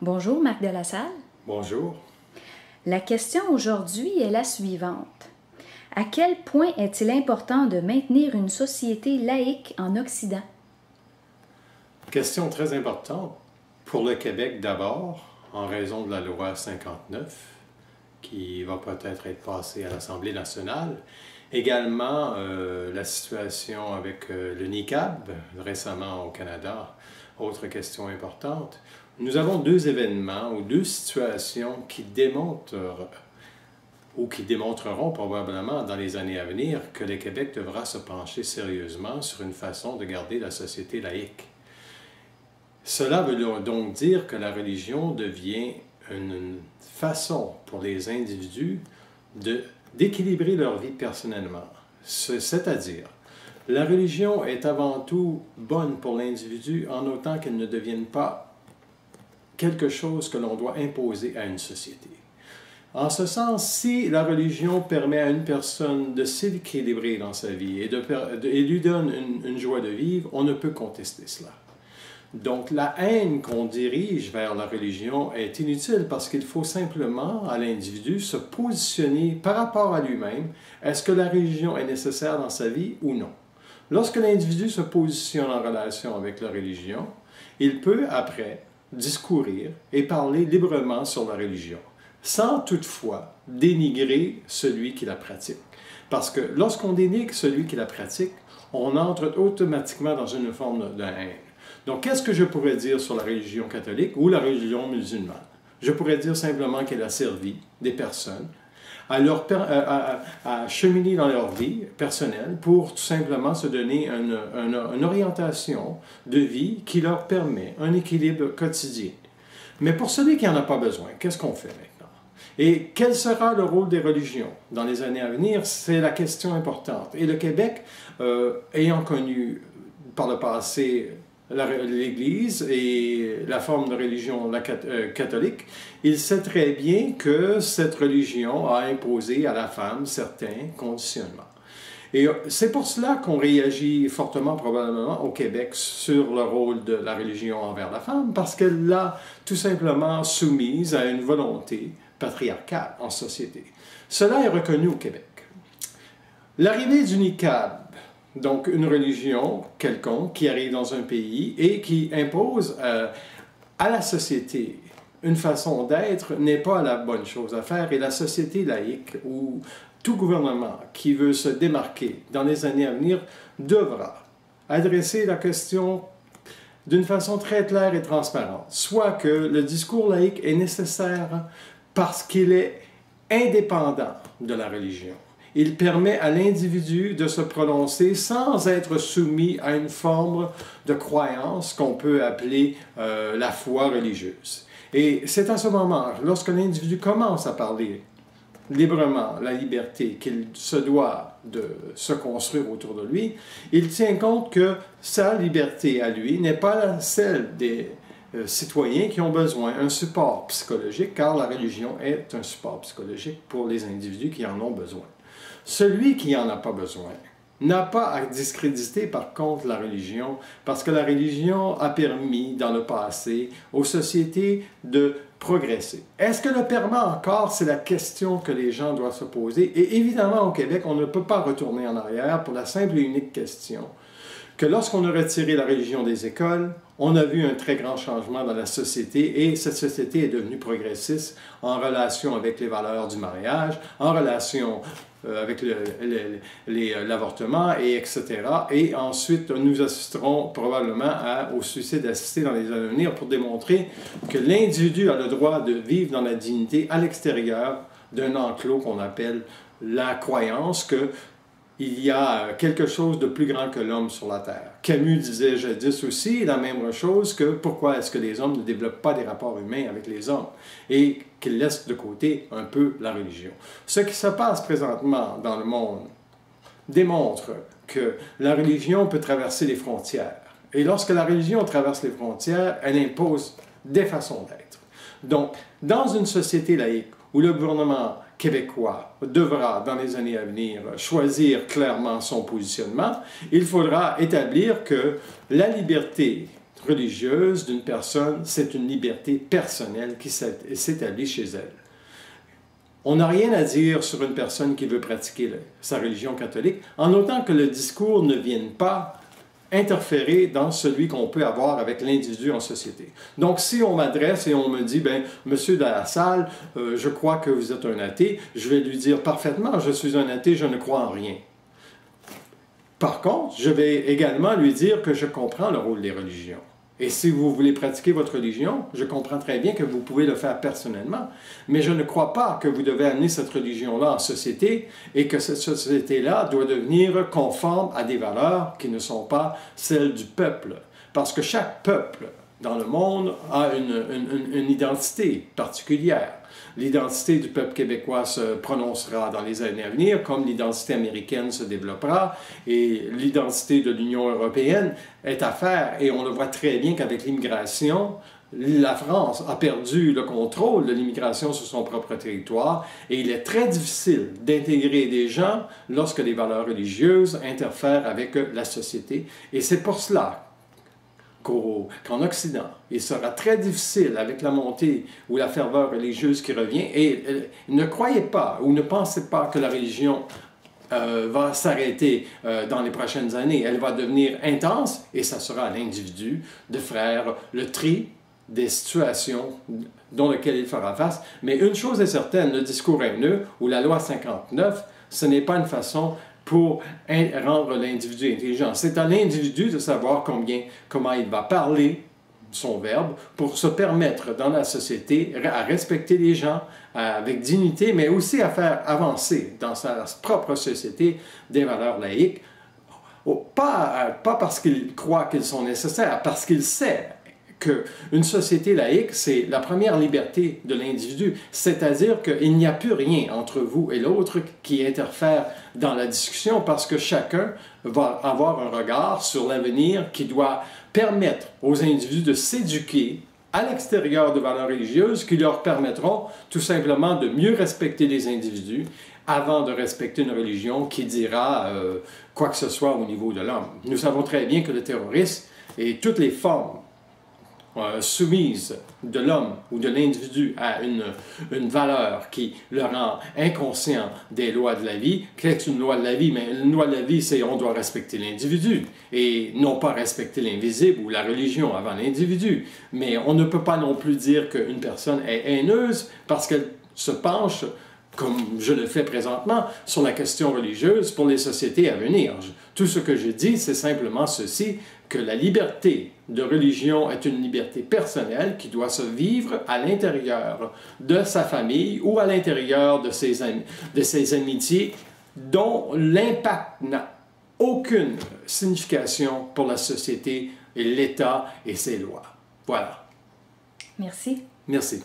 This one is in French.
Bonjour Marc Delassalle. Bonjour. La question aujourd'hui est la suivante. À quel point est-il important de maintenir une société laïque en Occident? Question très importante pour le Québec d'abord, en raison de la loi 59, qui va peut-être être passée à l'Assemblée nationale. Également, la situation avec le niqab, récemment au Canada, autre question importante. Nous avons deux événements ou deux situations qui démontrent ou qui démontreront probablement dans les années à venir que le Québec devra se pencher sérieusement sur une façon de garder la société laïque. Cela veut donc dire que la religion devient une façon pour les individus d'équilibrer leur vie personnellement. C'est-à-dire, la religion est avant tout bonne pour l'individu en autant qu'elle ne devienne pas quelque chose que l'on doit imposer à une société. En ce sens, si la religion permet à une personne de s'équilibrer dans sa vie et lui donne une joie de vivre, on ne peut contester cela. Donc, la haine qu'on dirige vers la religion est inutile parce qu'il faut simplement à l'individu se positionner par rapport à lui-même. Est-ce que la religion est nécessaire dans sa vie ou non? Lorsque l'individu se positionne en relation avec la religion, il peut après discourir et parler librement sur la religion, sans toutefois dénigrer celui qui la pratique. Parce que lorsqu'on dénigre celui qui la pratique, on entre automatiquement dans une forme de haine. Donc, qu'est-ce que je pourrais dire sur la religion catholique ou la religion musulmane? Je pourrais dire simplement qu'elle a servi des personnes à cheminer dans leur vie personnelle pour tout simplement se donner une orientation de vie qui leur permet un équilibre quotidien. Mais pour celui qui n'en a pas besoin, qu'est-ce qu'on fait maintenant? Et quel sera le rôle des religions dans les années à venir? C'est la question importante. Et le Québec, ayant connu par le passé l'Église et la forme de religion catholique, il sait très bien que cette religion a imposé à la femme certains conditionnements. Et c'est pour cela qu'on réagit fortement probablement au Québec sur le rôle de la religion envers la femme, parce qu'elle l'a tout simplement soumise à une volonté patriarcale en société. Cela est reconnu au Québec. L'arrivée du niqab, donc une religion quelconque qui arrive dans un pays et qui impose à la société une façon d'être, n'est pas la bonne chose à faire. Et la société laïque ou tout gouvernement qui veut se démarquer dans les années à venir devra adresser la question d'une façon très claire et transparente. Soit que le discours laïque est nécessaire parce qu'il est indépendant de la religion. Il permet à l'individu de se prononcer sans être soumis à une forme de croyance qu'on peut appeler la foi religieuse. Et c'est à ce moment, lorsque l'individu commence à parler librement la liberté qu'il se doit de se construire autour de lui, il tient compte que sa liberté à lui n'est pas celle des citoyens qui ont besoin d'un support psychologique, car la religion est un support psychologique pour les individus qui en ont besoin. Celui qui n'en a pas besoin n'a pas à discréditer par contre la religion, parce que la religion a permis dans le passé aux sociétés de progresser. Est-ce que le permet encore? C'est la question que les gens doivent se poser. Et évidemment, au Québec, on ne peut pas retourner en arrière pour la simple et unique question que lorsqu'on a retiré la religion des écoles, on a vu un très grand changement dans la société et cette société est devenue progressiste en relation avec les valeurs du mariage, en relation avec l'avortement, et etc. Et ensuite, nous assisterons probablement au suicide assisté dans les années à venir pour démontrer que l'individu a le droit de vivre dans la dignité à l'extérieur d'un enclos qu'on appelle la croyance que il y a quelque chose de plus grand que l'homme sur la Terre. Camus disait jadis aussi la même chose que pourquoi est-ce que les hommes ne développent pas des rapports humains avec les hommes et qu'ils laissent de côté un peu la religion. Ce qui se passe présentement dans le monde démontre que la religion peut traverser les frontières. Et lorsque la religion traverse les frontières, elle impose des façons d'être. Donc, dans une société laïque où le gouvernement québécois devra, dans les années à venir, choisir clairement son positionnement, il faudra établir que la liberté religieuse d'une personne, c'est une liberté personnelle qui s'établit chez elle. On n'a rien à dire sur une personne qui veut pratiquer sa religion catholique, en autant que le discours ne vienne pas interférer dans celui qu'on peut avoir avec l'individu en société. Donc, si on m'adresse et on me dit, ben, monsieur de la salle, je crois que vous êtes un athée, je vais lui dire parfaitement, je suis un athée, je ne crois en rien. Par contre, je vais également lui dire que je comprends le rôle des religions. Et si vous voulez pratiquer votre religion, je comprends très bien que vous pouvez le faire personnellement, mais je ne crois pas que vous devez amener cette religion-là en société et que cette société-là doit devenir conforme à des valeurs qui ne sont pas celles du peuple. Parce que chaque peuple dans le monde a une identité particulière. L'identité du peuple québécois se prononcera dans les années à venir, comme l'identité américaine se développera, et l'identité de l'Union européenne est à faire. Et on le voit très bien qu'avec l'immigration, la France a perdu le contrôle de l'immigration sur son propre territoire, et il est très difficile d'intégrer des gens lorsque les valeurs religieuses interfèrent avec la société. Et c'est pour cela qu'en Occident, il sera très difficile avec la montée ou la ferveur religieuse qui revient. Et ne croyez pas ou ne pensez pas que la religion va s'arrêter dans les prochaines années. Elle va devenir intense et ça sera à l'individu de faire le tri des situations dont lesquelles il fera face. Mais une chose est certaine, le discours haineux ou la loi 59, ce n'est pas une façon pour rendre l'individu intelligent. C'est à l'individu de savoir comment il va parler son verbe pour se permettre dans la société à respecter les gens avec dignité, mais aussi à faire avancer dans sa propre société des valeurs laïques, pas parce qu'il croit qu'ils sont nécessaires, parce qu'il sait qu'une société laïque, c'est la première liberté de l'individu, c'est-à-dire qu'il n'y a plus rien entre vous et l'autre qui interfère dans la discussion parce que chacun va avoir un regard sur l'avenir qui doit permettre aux individus de s'éduquer à l'extérieur de valeurs religieuses qui leur permettront tout simplement de mieux respecter les individus avant de respecter une religion qui dira quoi que ce soit au niveau de l'homme. Nous savons très bien que le terrorisme et toutes les formes soumise de l'homme ou de l'individu à une valeur qui le rend inconscient des lois de la vie. Qu'est-ce qu'une loi de la vie? Mais une loi de la vie, c'est on doit respecter l'individu et non pas respecter l'invisible ou la religion avant l'individu. Mais on ne peut pas non plus dire qu'une personne est haineuse parce qu'elle se penche, comme je le fais présentement, sur la question religieuse pour les sociétés à venir. Tout ce que je dis, c'est simplement ceci, que la liberté de religion est une liberté personnelle qui doit se vivre à l'intérieur de sa famille ou à l'intérieur de ses amitiés dont l'impact n'a aucune signification pour la société et l'État et ses lois. Voilà. Merci. Merci.